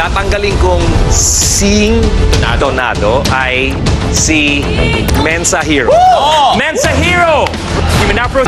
tatanggalin kong sing Donado ay si Mensa Hero. Mensa Hero! Human Afro...